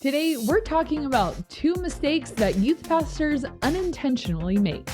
Today, we're talking about 2 mistakes that youth pastors unintentionally make.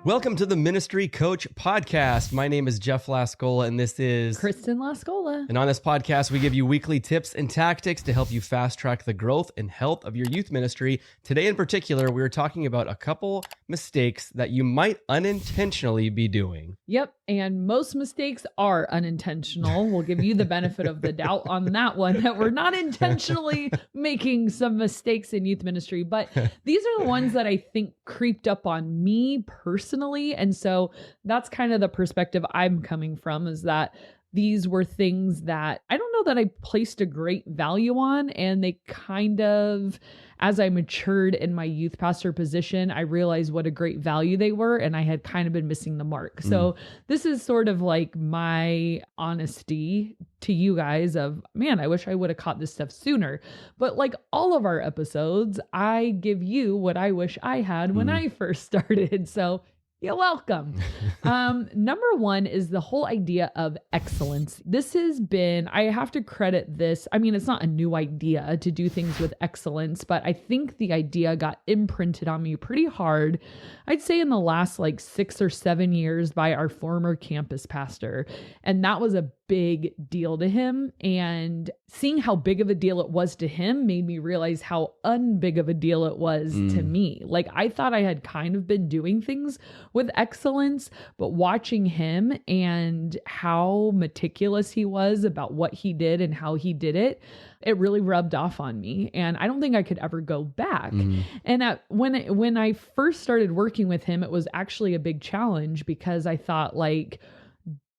Welcome to the Ministry Coach Podcast. My name is Jeff Lascola, and this is Kristen Lascola. And on this podcast, we give you weekly tips and tactics to help you fast track the growth and health of your youth ministry. Today in particular, we're talking about a couple mistakes that you might unintentionally be doing. Yep, and most mistakes are unintentional. We'll give you the benefit of the doubt on that one, that we're not intentionally making some mistakes in youth ministry, but these are the ones that I think creeped up on me personally. And so that's kind of the perspective I'm coming from, is that these were things that I don't know that I placed a great value on. And they kind of, as I matured in my youth pastor position, I realized what a great value they were. And I had kind of been missing the mark. So this is sort of like my honesty to you guys of, man, I wish I would have caught this stuff sooner. But like all of our episodes, I give you what I wish I had when I first started. So you're welcome. Number one is the whole idea of excellence. This has been, I have to credit this. I mean, it's not a new idea to do things with excellence, but I think the idea got imprinted on me pretty hard. I'd say in the last like 6 or 7 years by our former campus pastor. And that was a big deal to him. And seeing how big of a deal it was to him made me realize how unbig of a deal it was to me. Like I thought I had kind of been doing things with excellence, but watching him and how meticulous he was about what he did and how he did it, it really rubbed off on me. And I don't think I could ever go back. And when I first started working with him, it was actually a big challenge because I thought like,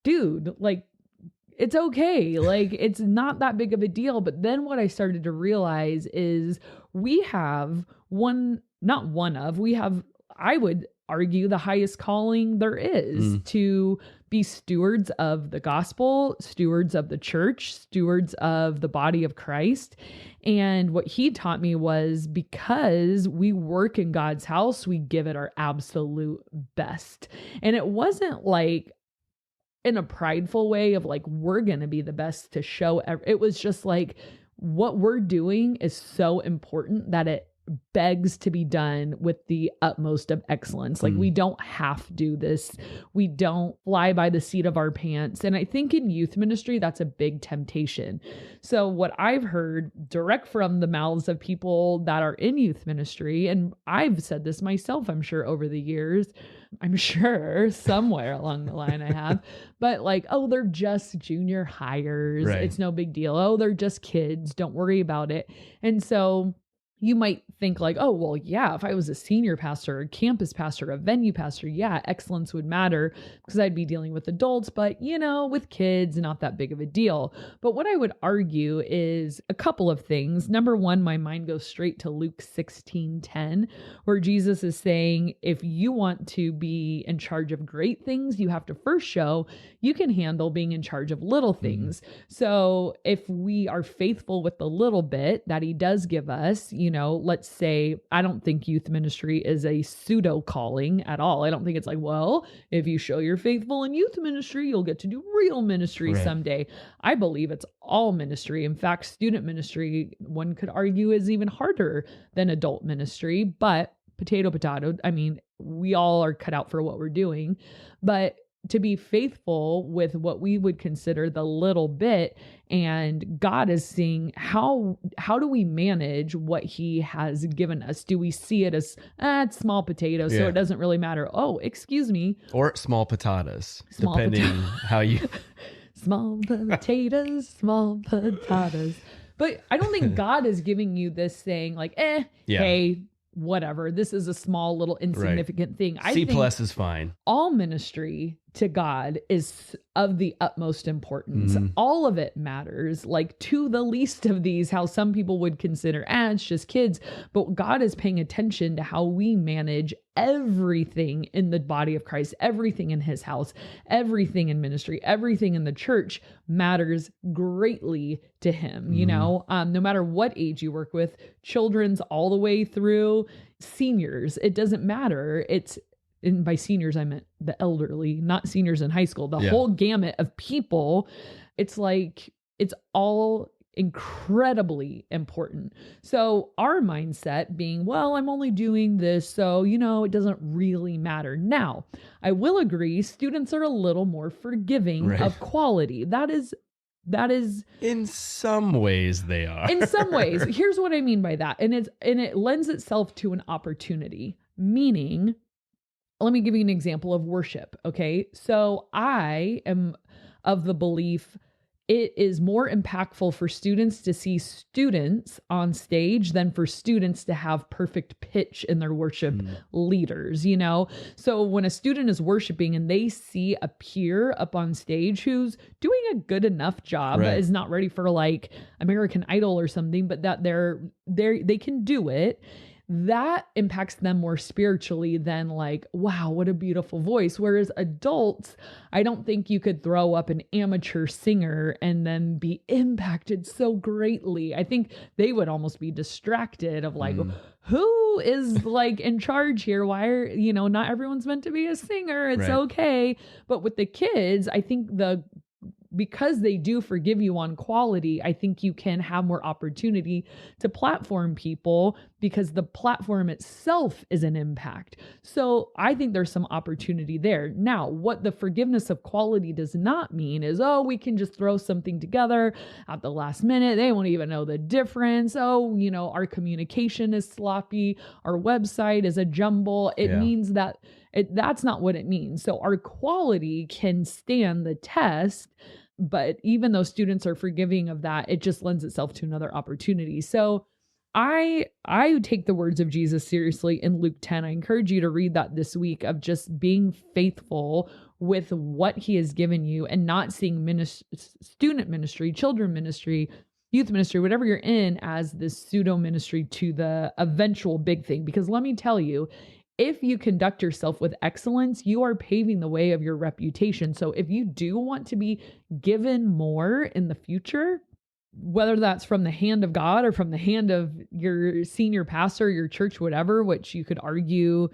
dude, like, it's okay. Like, it's not that big of a deal. But then what I started to realize is we have I would argue, the highest calling there is to be stewards of the gospel, stewards of the church, stewards of the body of Christ. And what he taught me was, because we work in God's house, we give it our absolute best. And it wasn't like in a prideful way of like, we're going to be the best to show. It was just like, what we're doing is so important that it begs to be done with the utmost of excellence. Like we don't have to do this. We don't fly by the seat of our pants. And I think in youth ministry, that's a big temptation. So what I've heard direct from the mouths of people that are in youth ministry, and I've said this myself, I'm sure over the years, I'm sure somewhere along the line I have, but like, oh, they're just junior hires. Right. It's no big deal. Oh, they're just kids. Don't worry about it. And so you might think like, oh, well, yeah, if I was a senior pastor, a campus pastor, a venue pastor, yeah, excellence would matter because I'd be dealing with adults, but with kids, not that big of a deal. But what I would argue is a couple of things. Number one, my mind goes straight to Luke 16:10, where Jesus is saying, if you want to be in charge of great things, you have to first show you can handle being in charge of little things. So if we are faithful with the little bit that he does give us, let's say, I don't think youth ministry is a pseudo calling at all. I don't think it's like, well, if you show you're faithful in youth ministry, you'll get to do real ministry someday. I believe it's all ministry. In fact, student ministry, one could argue, is even harder than adult ministry, but potato. I mean, we all are cut out for what we're doing, but to be faithful with what we would consider the little bit, and God is seeing how do we manage what he has given us? Do we see it as it's small potatoes, so it doesn't really matter? Oh, excuse me. Or small potatoes, depending how you... Small potatoes. But I don't think God is giving you this saying like, hey, whatever, this is a small little insignificant thing. I think C+ is fine. All ministry to God is of the utmost importance. All of it matters, like to the least of these, how some people would consider, it's just kids. But God is paying attention to how we manage everything in the body of Christ, everything in his house, everything in ministry, everything in the church matters greatly to him. No matter what age you work with, children's all the way through seniors. It doesn't matter. And by seniors, I meant the elderly, not seniors in high school, the whole gamut of people. It's like, it's all incredibly important. So our mindset being, well, I'm only doing this, so, it doesn't really matter. Now, I will agree, students are a little more forgiving of quality. That is in some ways they are. In some ways. Here's what I mean by that. And it lends itself to an opportunity, meaning, let me give you an example of worship. Okay. So I am of the belief it is more impactful for students to see students on stage than for students to have perfect pitch in their worship leaders, So when a student is worshiping and they see a peer up on stage who's doing a good enough job, but is not ready for like American Idol or something, but that they can do it, that impacts them more spiritually than like, wow, what a beautiful voice. Whereas adults, I don't think you could throw up an amateur singer and then be impacted so greatly. I think they would almost be distracted of like, who is like in charge here? Why are, not everyone's meant to be a singer. It's okay. But with the kids, I think because they do forgive you on quality, I think you can have more opportunity to platform people because the platform itself is an impact. So I think there's some opportunity there. Now, what the forgiveness of quality does not mean is, we can just throw something together at the last minute. They won't even know the difference. Our communication is sloppy. Our website is a jumble. It means that that's not what it means. So our quality can stand the test. But even though students are forgiving of that, it just lends itself to another opportunity. So I take the words of Jesus seriously in Luke 10. I encourage you to read that this week, of just being faithful with what he has given you and not seeing student ministry, children ministry, youth ministry, whatever you're in, as this pseudo ministry to the eventual big thing. Because let me tell you, if you conduct yourself with excellence, you are paving the way of your reputation. So if you do want to be given more in the future, whether that's from the hand of God or from the hand of your senior pastor, your church, whatever, which you could argue,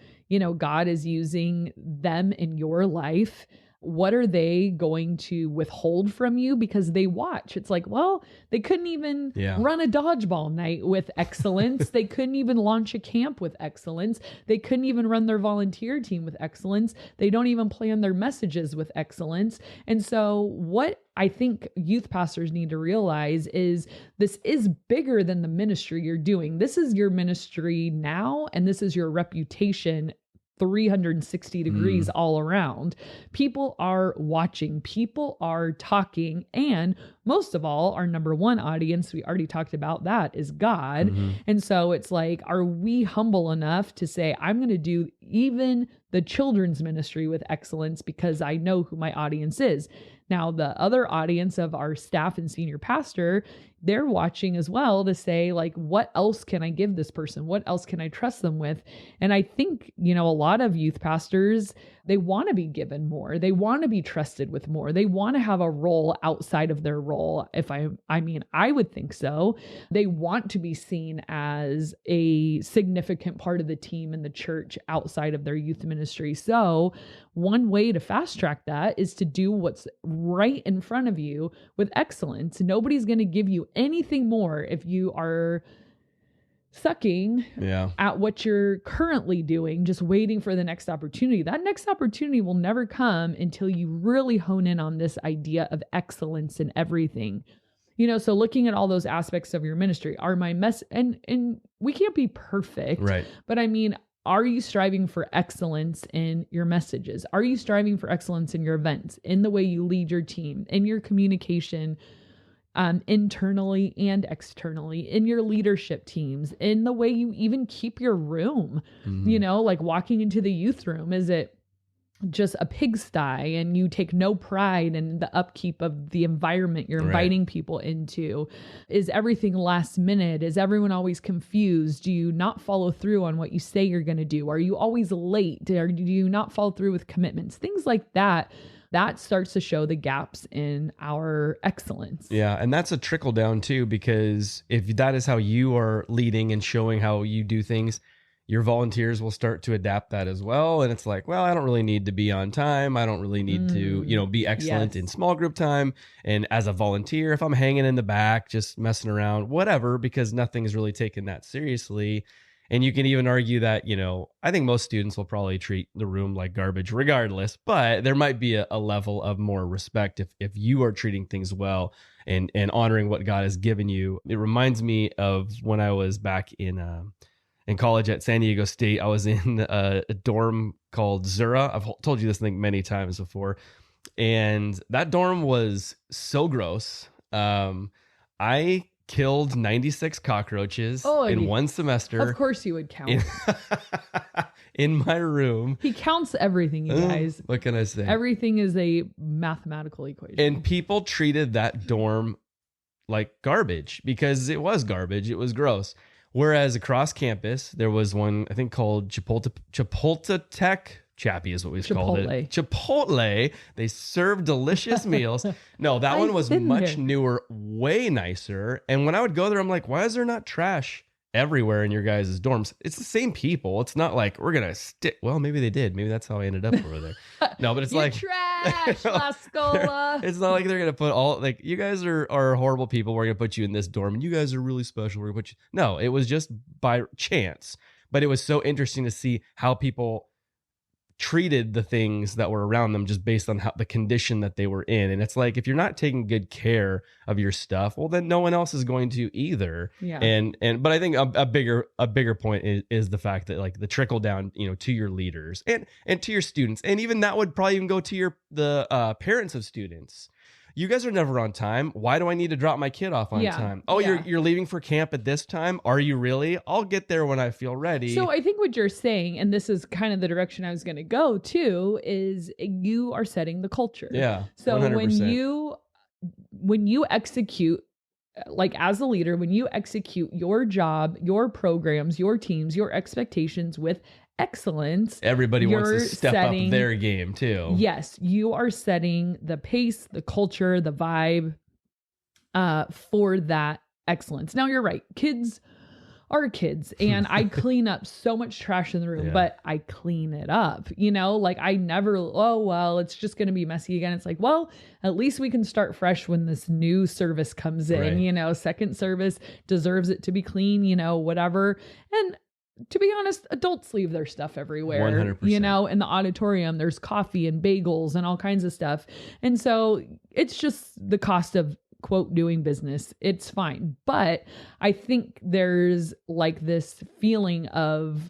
God is using them in your life. What are they going to withhold from you because they watch? It's like, well, they couldn't even run a dodgeball night with excellence. They couldn't even launch a camp with excellence. They couldn't even run their volunteer team with excellence. They don't even plan their messages with excellence. And so what I think youth pastors need to realize is this is bigger than the ministry you're doing. This is your ministry now, and this is your reputation 360 degrees all around. People are watching, people are talking, and most of all, our number one audience, we already talked about that, is God. And so it's like, are we humble enough to say, I'm going to do even the children's ministry with excellence because I know who my audience is? Now, the other audience of our staff and senior pastor, they're watching as well to say, like, what else can I give this person? What else can I trust them with? And I think, a lot of youth pastors, they want to be given more. They want to be trusted with more. They want to have a role outside of their role. I would think so. They want to be seen as a significant part of the team in the church outside of their youth ministry. So one way to fast track that is to do what's right in front of you with excellence. Nobody's going to give you anything more if you are sucking at what you're currently doing, just waiting for the next opportunity. That next opportunity will never come until you really hone in on this idea of excellence in everything. So looking at all those aspects of your ministry, are my and we can't be perfect, right? But are you striving for excellence in your messages? Are you striving for excellence in your events, in the way you lead your team, in your communication, internally and externally, in your leadership teams, in the way you even keep your room? Like walking into the youth room, is it just a pigsty and you take no pride in the upkeep of the environment you're inviting people into? Is everything last minute? Is everyone always confused? Do you not follow through on what you say you're going to do? Are you always late? Or do you not follow through with commitments? Things like that. That starts to show the gaps in our excellence. Yeah. And that's a trickle down too, because if that is how you are leading and showing how you do things, your volunteers will start to adapt that as well. And it's like, well, I don't really need to be on time. I don't really need to, be excellent in Yes. small group time. And as a volunteer, if I'm hanging in the back, just messing around, whatever, because nothing is really taken that seriously. And you can even argue that, I think most students will probably treat the room like garbage regardless, but there might be a level of more respect if you are treating things well and honoring what God has given you. It reminds me of when I was back in college at San Diego State. I was in a dorm called Zura. I've told you this thing many times before. And that dorm was so gross. I killed 96 cockroaches in one semester. Of course you would count. In my room. He counts everything, you guys. What can I say? Everything is a mathematical equation. And people treated that dorm like garbage because it was garbage. It was gross. Whereas across campus, there was one, I think, called Chapultepec. Chappie is what we called it. Chipotle. They serve delicious meals. No, that one was much newer, way nicer. And when I would go there, I'm like, why is there not trash everywhere in your guys' dorms? It's the same people. It's not like we're going to stick. Well, maybe they did. Maybe that's how I ended up over there. No, but it's like trash, La Scola. It's not like they're going to put all, like, you guys are horrible people. We're going to put you in this dorm and you guys are really special. We're going to put you. No, it was just by chance. But it was so interesting to see how people treated the things that were around them just based on how the condition that they were in. And it's like, if you're not taking good care of your stuff, well, then no one else is going to either. Yeah. But I think a bigger point is the fact that, like, the trickle down, to your leaders and to your students. And even that would probably even go to the parents of students. You guys are never on time. Why do I need to drop my kid off on time? Oh, you're leaving for camp at this time? Are you really? I'll get there when I feel ready. So I think what you're saying, and this is kind of the direction I was going to go to, is you are setting the culture. Yeah. So 100%. when you execute, like as a leader, when you execute your job, your programs, your teams, your expectations with excellence, everybody wants to step up their game too. Yes, you are setting the pace, the culture, the vibe for that excellence. Now you're right. Kids are kids, and I clean up so much trash in the room, but I clean it up, like I never, oh, well, it's just going to be messy again. It's like, well, at least we can start fresh when this new service comes in, right. Second service deserves it to be clean, whatever. And to be honest, adults leave their stuff everywhere. 100%. In the auditorium, there's coffee and bagels and all kinds of stuff. And so it's just the cost of, quote, doing business. It's fine. But I think there's like this feeling of,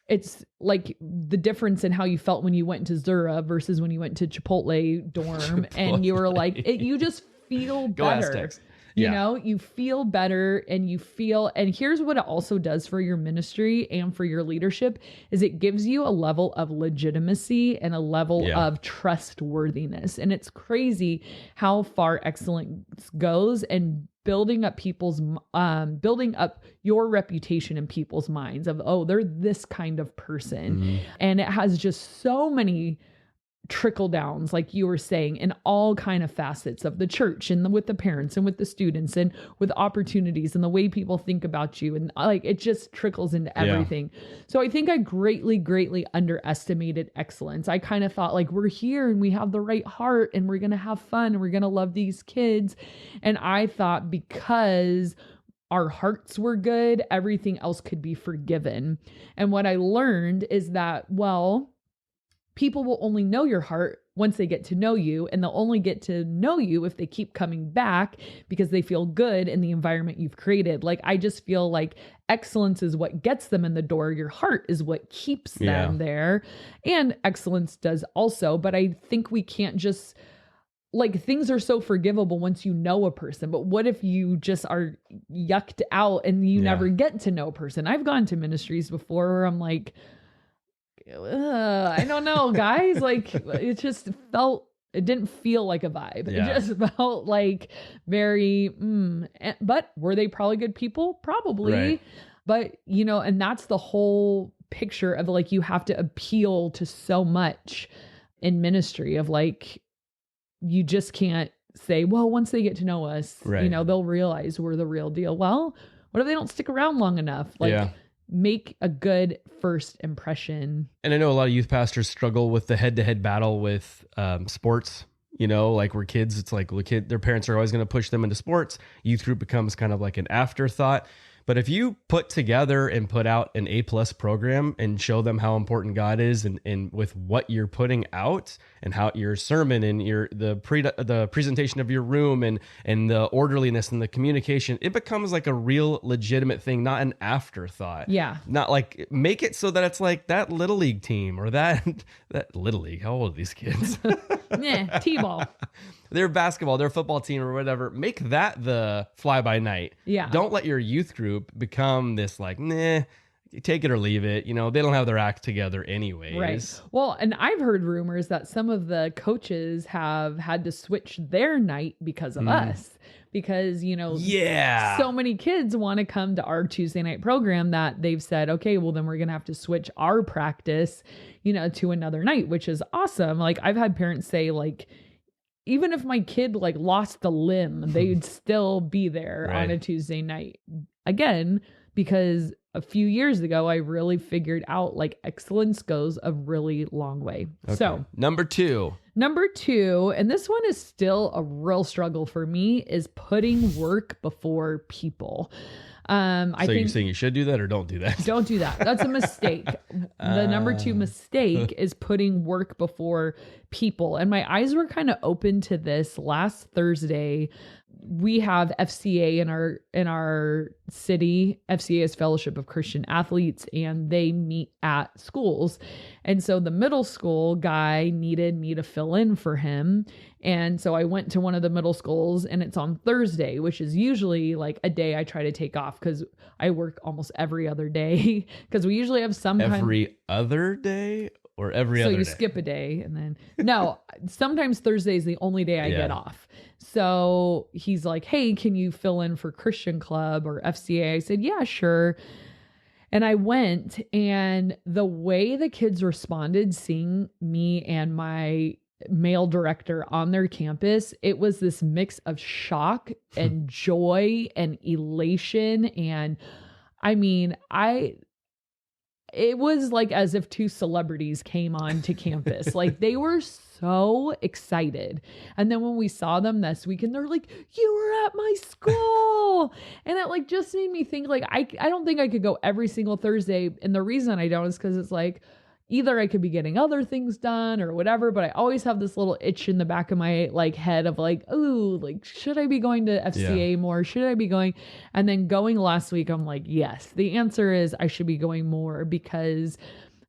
it's like the difference in how you felt when you went to Zura versus when you went to Chipotle dorm. And you were like, you just feel Go better. Aztecs. You feel better, and and here's what it also does for your ministry and for your leadership is it gives you a level of legitimacy and a level of trustworthiness. And it's crazy how far excellence goes and building up your reputation in people's minds of, oh, they're this kind of person. Mm-hmm. And it has just so many trickle downs, like you were saying, in all kind of facets of the church and with the parents and with the students and with opportunities and the way people think about you. And like, it just trickles into everything. So I think I greatly underestimated excellence. I kind of thought like, we're here and we have the right heart and we're going to have fun and we're going to love these kids. And I thought because our hearts were good, everything else could be forgiven. And what I learned is that, well, people will only know your heart once they get to know you, and they'll only get to know you if they keep coming back because they feel good in the environment you've created. Like, I just feel like excellence is what gets them in the door. Your heart is what keeps them there. And excellence does also, but I think we can't just, like, things are so forgivable once you know a person, but what if you just are yucked out and you never get to know a person? I've gone to ministries before where I'm like, I don't know, guys. Like, it didn't feel like a vibe. It just felt like very, but were they probably good people? Probably. Right. But, and that's the whole picture of like, you have to appeal to so much in ministry of like, you just can't say, well, once they get to know us, they'll realize we're the real deal. Well, what if they don't stick around long enough? Like, make a good first impression. And I know a lot of youth pastors struggle with the head-to-head battle with sports. Like we're kids, it's like their parents are always going to push them into sports. Youth group becomes kind of like an afterthought. But if you put together and put out an A+ program and show them how important God is and with what you're putting out and how your sermon and the presentation of your room and the orderliness and the communication, it becomes like a real legitimate thing, not an afterthought. Yeah. Not like make it so that it's like that little league team or that little league. How old are these kids? Yeah, T-ball. Their basketball, their football team or whatever, make that the fly by night. Yeah. Don't let your youth group become this like, take it or leave it. They don't have their act together anyways. Right. Well, and I've heard rumors that some of the coaches have had to switch their night because of us. Because, so many kids want to come to our Tuesday night program that they've said, okay, well, then we're going to have to switch our practice, to another night, which is awesome. Like I've had parents say like, even if my kid like lost a limb, they'd still be there on a Tuesday night. Again, because a few years ago, I really figured out like excellence goes a really long way. Okay. So Number two, and this one is still a real struggle for me, is putting work before people. I think you're saying you should do that or don't do that? Don't do that. That's a mistake. The number 2 mistake is putting work before people. And my eyes were kind of open to this last Thursday. We have FCA in our city. FCA is Fellowship of Christian Athletes, and they meet at schools. And so the middle school guy needed me to fill in for him. And so I went to one of the middle schools, and it's on Thursday, which is usually like a day I try to take off because I work almost every other day because we usually have some every other day or every other day. So you skip a day and then no, sometimes Thursday is the only day I get off. So he's like, hey, can you fill in for Christian Club or FCA? I said, yeah, sure. And I went, and the way the kids responded seeing me and my male director on their campus, it was this mix of shock and joy and elation. And I mean, it was like as if 2 celebrities came on to campus. Like they were so excited. And then when we saw them this weekend, they're like, you were at my school. And it like just made me think like, I don't think I could go every single Thursday. And the reason I don't is because it's like, either I could be getting other things done or whatever, but I always have this little itch in the back of my like head of like, oh, like, should I be going to FCA more? Should I be going? And then going last week, I'm like, yes, the answer is I should be going more because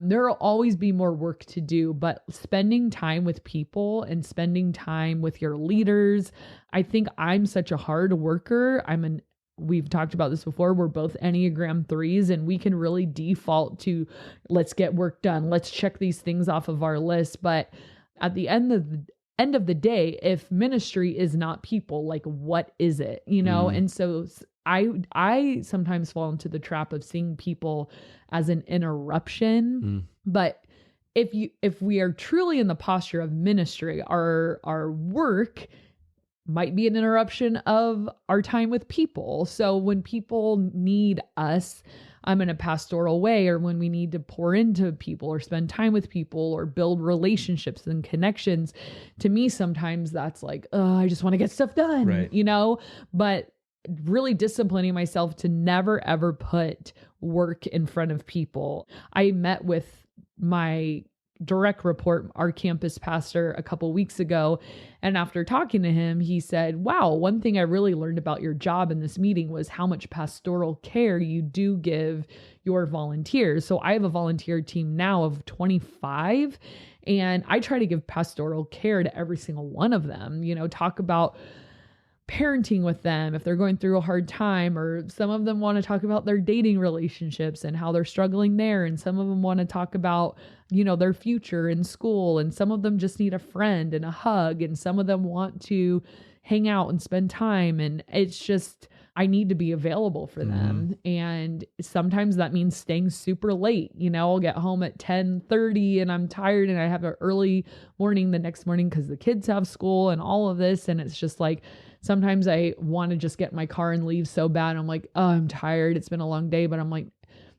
there will always be more work to do, but spending time with people and spending time with your leaders. I think I'm such a hard worker. We've talked about this before. We're both Enneagram 3s, and we can really default to let's get work done. Let's check these things off of our list. But at the end of the day, if ministry is not people, like what is it? And so I sometimes fall into the trap of seeing people as an interruption. But if we are truly in the posture of ministry, our work might be an interruption of our time with people. So when people need us, in a pastoral way, or when we need to pour into people or spend time with people or build relationships and connections, to me, sometimes that's like, oh, I just want to get stuff done, right. But really disciplining myself to never, ever put work in front of people. I met with my direct report, our campus pastor, a couple weeks ago. And after talking to him, he said, wow, one thing I really learned about your job in this meeting was how much pastoral care you do give your volunteers. So I have a volunteer team now of 25, and I try to give pastoral care to every single one of them, talk about parenting with them if they're going through a hard time, or some of them want to talk about their dating relationships and how they're struggling there. And some of them want to talk about, their future in school. And some of them just need a friend and a hug. And some of them want to hang out and spend time. And it's just, I need to be available for them. And sometimes that means staying super late. I'll get home at 10:30 and I'm tired and I have an early morning the next morning because the kids have school and all of this. And it's just like, sometimes I want to just get in my car and leave so bad. I'm like, oh, I'm tired. It's been a long day. But I'm like,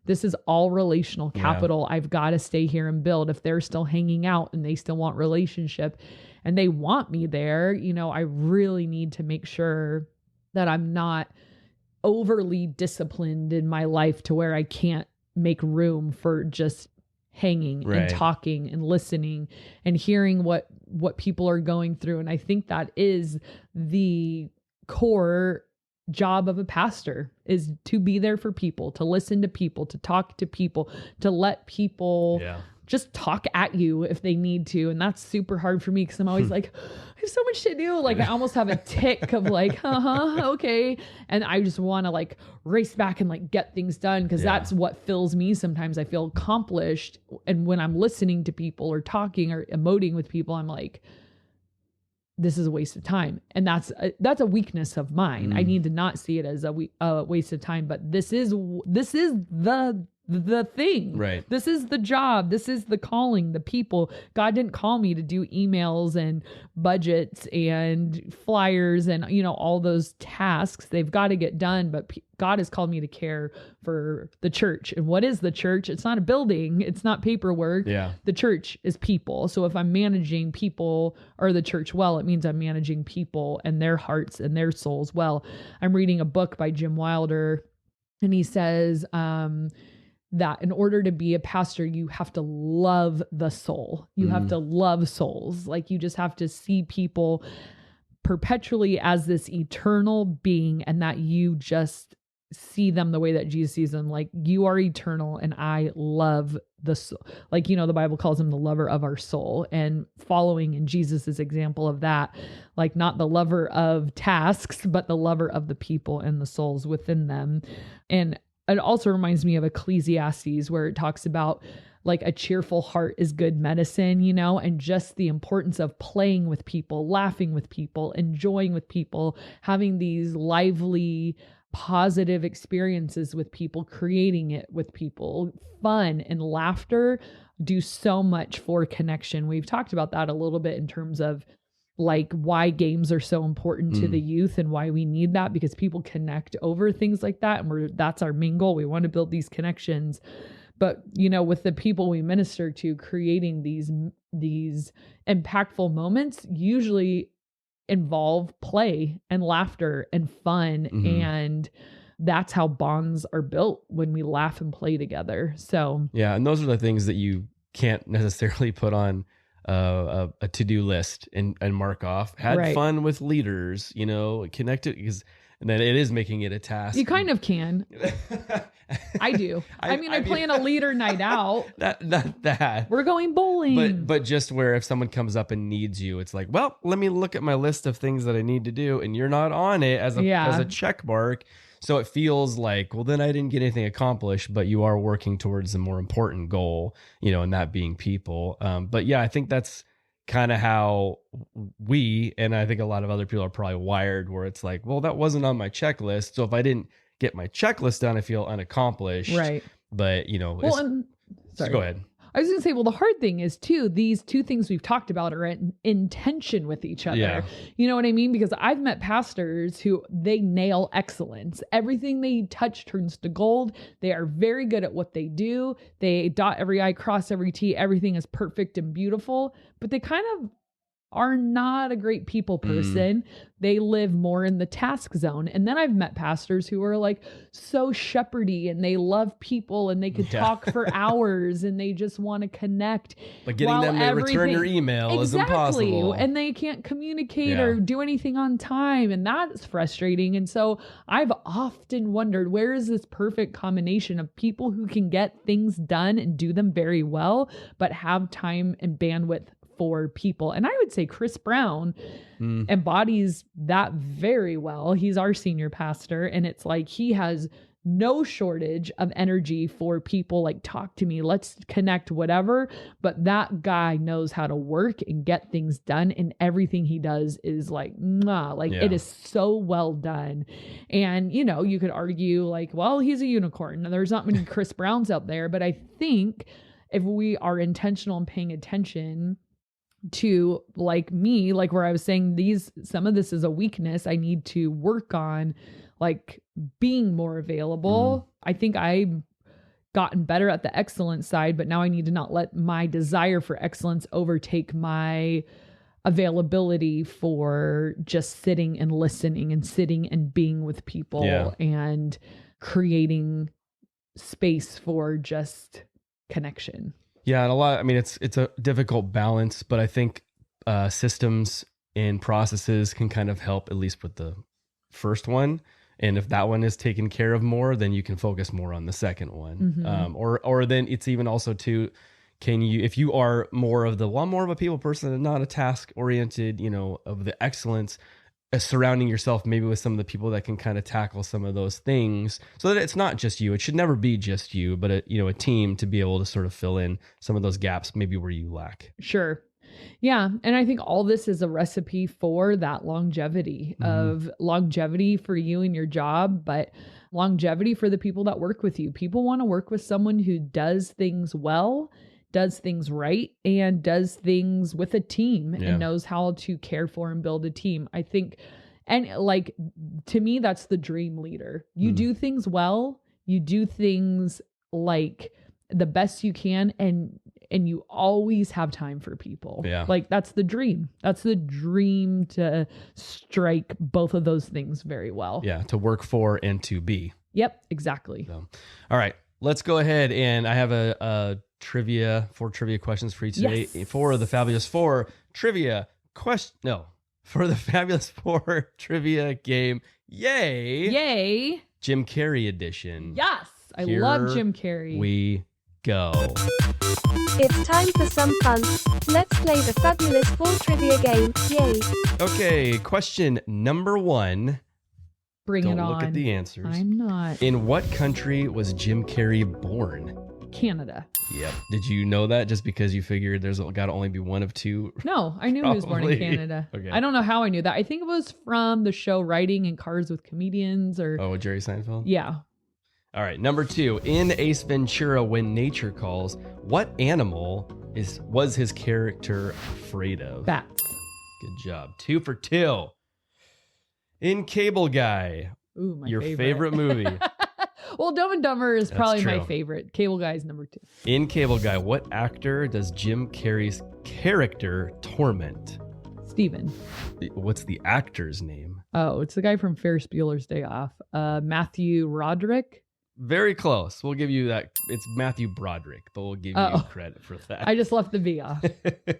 This is all relational Yeah. capital. I've got to stay here and build. If they're still hanging out and they still want relationship and they want me there, I really need to make sure that I'm not overly disciplined in my life to where I can't make room for just hanging and talking and listening and hearing what people are going through. And I think that is the core job of a pastor, is to be there for people, to listen to people, to talk to people, to let people just talk at you if they need to. And that's super hard for me because I'm always like, I have so much to do. Like I almost have a tick of like, okay. And I just want to like race back and like get things done because that's what fills me. Sometimes I feel accomplished. And when I'm listening to people or talking or emoting with people, I'm like, this is a waste of time. And that's a weakness of mine. I need to not see it as a waste of time, but this is the thing, right? This is the job. This is the calling, the people. God didn't call me to do emails and budgets and flyers and, all those tasks. They've got to get done. But God has called me to care for the church. And what is the church? It's not a building. It's not paperwork. Yeah. The church is people. So if I'm managing people or the church well, it means I'm managing people and their hearts and their souls well. I'm reading a book by Jim Wilder, and he says, that in order to be a pastor, you have to love the soul. You have to love souls. Like you just have to see people perpetually as this eternal being, and that you just see them the way that Jesus sees them. Like you are eternal and I love the soul. Like, the Bible calls him the lover of our soul, and following in Jesus's example of that, like not the lover of tasks, but the lover of the people and the souls within them. And it also reminds me of Ecclesiastes, where it talks about like a cheerful heart is good medicine, and just the importance of playing with people, laughing with people, enjoying with people, having these lively, positive experiences with people, creating it with people. Fun and laughter do so much for connection. We've talked about that a little bit in terms of like why games are so important to the youth and why we need that, because people connect over things like that. And that's our main goal. We want to build these connections. But, with the people we minister to, creating these impactful moments usually involve play and laughter and fun. And that's how bonds are built, when we laugh and play together. So, yeah. And those are the things that you can't necessarily put on a to-do list and mark off. Had fun with leaders, connected, and then it is making it a task. You kind of can. I do. I plan a leader night out. That we're going bowling. But just where if someone comes up and needs you, it's like, well, let me look at my list of things that I need to do, and you're not on it as a check mark. So it feels like, well, then I didn't get anything accomplished, but you are working towards the more important goal, and that being people. But yeah, I think that's kind of how we, and I think a lot of other people are probably wired, where it's like, well, that wasn't on my checklist. So if I didn't get my checklist done, I feel unaccomplished. Right. But, sorry. Go ahead. I was going to say, well, the hard thing is too, these two things we've talked about are in tension with each other. Yeah. You know what I mean? Because I've met pastors who they nail excellence. Everything they touch turns to gold. They are very good at what they do. They dot every I, cross every T. Everything is perfect and beautiful, but they kind of are not a great people person. They live more in the task zone. And then I've met pastors who are like so shepherdy, and they love people, and they could talk for hours, and they just want to connect. But getting them to return your email is impossible. And they can't communicate or do anything on time. And that's frustrating. And so I've often wondered, where is this perfect combination of people who can get things done and do them very well, but have time and bandwidth for people? And I would say Chris Brown embodies that very well. He's our senior pastor, and it's like he has no shortage of energy for people. Like, talk to me, let's connect, whatever. But that guy knows how to work and get things done, and everything he does is like, it is so well done. And, you could argue like, well, he's a unicorn. There's not many Chris Browns out there. But I think if we are intentional in paying attention to, like me, like where I was saying some of this is a weakness I need to work on, like being more available. I think I gotten better at the excellence side, but now I need to not let my desire for excellence overtake my availability for just sitting and listening and sitting and being with people and creating space for just connection. Yeah. And it's a difficult balance, but I think systems and processes can kind of help, at least with the first one. And if that one is taken care of more, then you can focus more on the second one. Or then it's even also too, if you are more of a people person and not a task oriented, of the excellence, surrounding yourself maybe with some of the people that can kind of tackle some of those things so that it's not just you. It should never be just you, but a team to be able to sort of fill in some of those gaps maybe where you lack. Sure. Yeah. And I think all this is a recipe for that longevity for you and your job, but longevity for the people that work with you. People want to work with someone who does things well, does things right, and does things with a team and knows how to care for and build a team. I think, and like, to me, that's the dream leader. You do things well, you do things like the best you can, and you always have time for people. Yeah. Like that's the dream. That's the dream, to strike both of those things very well. Yeah. To work for and to be. Yep, exactly. So, all right, let's go ahead. And I have four trivia questions for you today. Yes. For the Fabulous Four trivia for the Fabulous Four trivia game. Yay. Jim Carrey edition. Yes. I love Jim Carrey. We go. It's time for some fun. Let's play the Fabulous Four trivia game. Yay. Okay, question number 1. Bring it on. Don't look at the answers. I'm not. In what country was Jim Carrey born? Canada. Yep. Did you know that just because you figured there's got to only be one of two? No, I knew he was born in Canada. Okay. I don't know how I knew that. I think it was from the show Writing in Cars with Comedians Jerry Seinfeld? Yeah. All right, number 2. In Ace Ventura, When Nature Calls, what animal was his character afraid of? Bats. Good job. 2 for 2. In Cable Guy, Ooh, your favorite movie. Well, Dumb and Dumber is probably my favorite. Cable Guy is number 2. In Cable Guy, what actor does Jim Carrey's character torment? Steven. What's the actor's name? Oh, it's the guy from Ferris Bueller's Day Off. Matthew Roderick. Very close. We'll give you that. It's Matthew Broderick, but we'll give you credit for that. I just left the B off.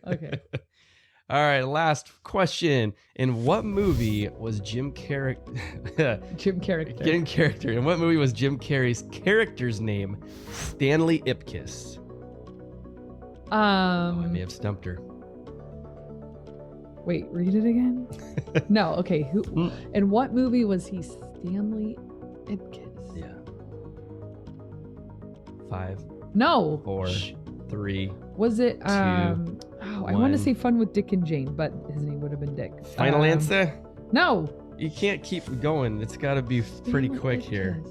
Okay. All right, last question. In what movie was Jim Carrey... Jim Character. In what movie was Jim Carrey's character's name Stanley Ipkiss? I may have stumped her. Wait, read it again? No, okay. In what movie was he Stanley Ipkiss? Yeah. 5. No. 4. 3. Was it 2, I want to say Fun with Dick and Jane, but his name would have been Dick. Final answer? No. You can't keep going. It's got to be pretty quick here.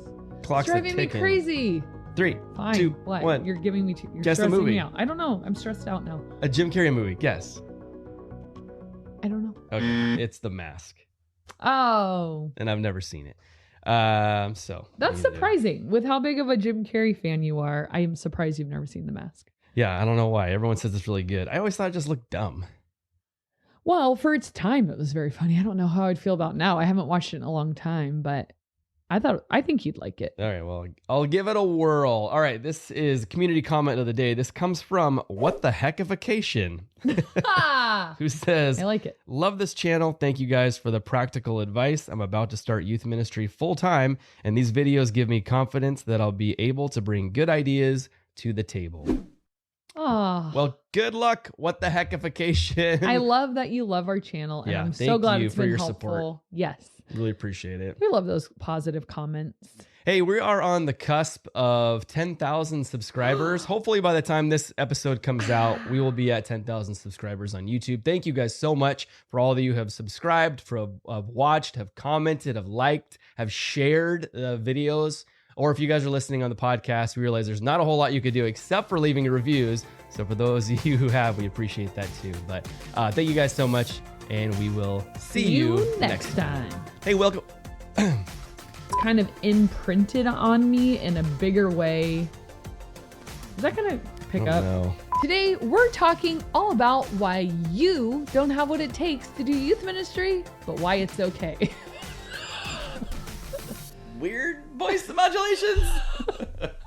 Clock's driving me crazy. 3, Fine. 2, what? 1. You're giving me you're Guess stressing the movie. me out. I don't know. I'm stressed out now. A Jim Carrey movie. Guess. I don't know. Okay. It's The Mask. Oh. And I've never seen it. So that's surprising. With how big of a Jim Carrey fan you are, I am surprised you've never seen The Mask. Yeah, I don't know why. Everyone says it's really good. I always thought it just looked dumb. Well, for its time, it was very funny. I don't know how I'd feel about now. I haven't watched it in a long time, but I think you'd like it. All right, well, I'll give it a whirl. All right, this is community comment of the day. This comes from What the Heckification, who says, I like it. Love this channel. Thank you guys for the practical advice. I'm about to start youth ministry full time, and these videos give me confidence that I'll be able to bring good ideas to the table. Oh. Well, good luck. What the Heckification. I love that you love our channel, and I'm so glad it's been helpful. Support. Yes. Really appreciate it. We love those positive comments. Hey, we are on the cusp of 10,000 subscribers. Hopefully by the time this episode comes out, we will be at 10,000 subscribers on YouTube. Thank you guys so much for all of you who have subscribed, have watched, have commented, have liked, have shared videos. Or if you guys are listening on the podcast, we realize there's not a whole lot you could do except for leaving reviews. So for those of you who have, we appreciate that too. But thank you guys so much, and we will see you next time. Hey, welcome. It's kind of imprinted on me in a bigger way Is that gonna pick Oh, up? no. Today, we're talking all about why you don't have what it takes to do youth ministry, but why it's okay. Weird voice modulations.